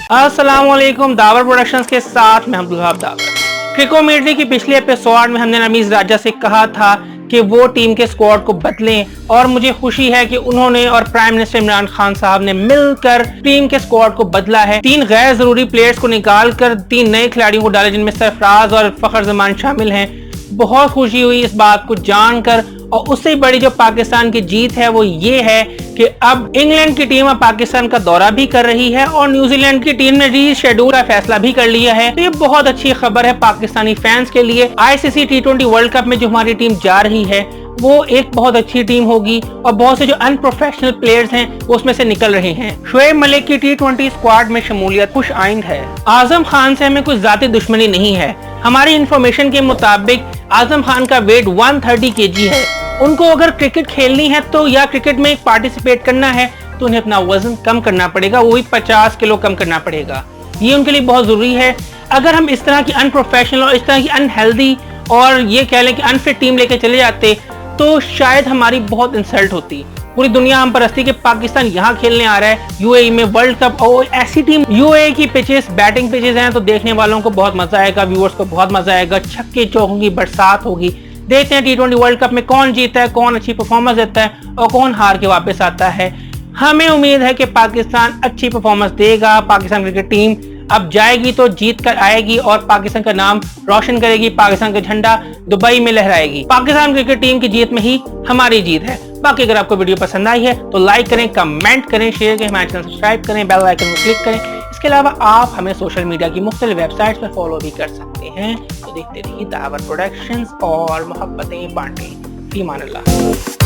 अस्सलाम वालेकुम। The power productions के साथ मैं अब्दुल वहाब दावर। क्रिकोमेट्री की पिछले एपिसोड में हमने रमीज राजा से कहा था कि वो टीम के स्क्वाड को बदलें और मुझे खुशी है कि उन्होंने और प्राइम मिनिस्टर इमरान खान साहब ने मिलकर टीम के स्क्वाड को बदला है। 3 गैर जरूरी प्लेयर्स को निकालकर 3 नए खिलाड़ियों को डाला, जिनमें सरफराज और फखर जमान शामिल हैं। बहुत खुशी हुई इस बात को जानकर, और उससे बड़ी जो पाकिस्तान की जीत है वो ये है कि अब इंग्लैंड की टीम अब पाकिस्तान का दौरा भी कर रही है और न्यूजीलैंड की टीम ने रीशेड्यूल का फैसला भी कर लिया है। तो ये बहुत अच्छी खबर है पाकिस्तानी फैंस के लिए। आईसीसी T20 वर्ल्ड कप में जो हमारी टीम जा रही है वो एक बहुत अच्छी टीम होगी और बहुत से जो अनप्रोफेशनल प्लेयर्स हैं वो उसमें से निकल रहे हैं। शोएब मलिक की T20 स्क्वाड में शमूलियत खुश आइंद है। आजम खान से हमें कोई जाती दुश्मनी नहीं है। हमारी इंफॉर्मेशन के मुताबिक आजम खान का वेट 130 kg है। उनको अगर क्रिकेट खेलनी है तो या क्रिकेट में पार्टिसिपेट करना है तो उन्हें अपना वजन कम करना पड़ेगा, वो भी 50 किलो कम करना पड़ेगा। ये उनके लिए बहुत जरूरी है। अगर हम इस तरह की अनप्रोफेशनल और इस तरह की अनहेल्दी और ये कह लें कि अनफिट टीम लेके चले जाते तो शायद हमारी बहुत इंसल्ट होती। पूरी दुनिया हम पर हंसती कि पाकिस्तान यहाँ खेलने आ रहा है यूएई में वर्ल्ड कप, और ऐसी टीम। यूएई की पिचेस बैटिंग पिचेस हैं तो देखने वालों को बहुत मजा आएगा, व्यूअर्स को बहुत मजा आएगा। छक्के चौकों की बरसात होगी। देखते हैं T20 वर्ल्ड कप में कौन जीता है, कौन अच्छी परफॉर्मेंस देता है और कौन हार के वापस आता है। हमें उम्मीद है कि पाकिस्तान अच्छी परफॉर्मेंस देगा। पाकिस्तान क्रिकेट टीम अब जाएगी तो जीत कर आएगी और पाकिस्तान का नाम रोशन करेगी। पाकिस्तान का झंडा दुबई में लहराएगी। पाकिस्तान क्रिकेट टीम की जीत में ही हमारी जीत है। बाकी अगर आपको वीडियो पसंद आई है तो लाइक करें, कमेंट करें, शेयर करें, हमारे चैनल सब्सक्राइब करें, बेल आइकन को क्लिक करें। इसके अलावा आप हमें सोशल मीडिया की मुख्तलिफ वेबसाइट्स पर फॉलो भी कर सकते हैं। तो देखते रहिए दावर प्रोडक्शंस और मोहब्बतें बांटें। फी मान अल्लाह।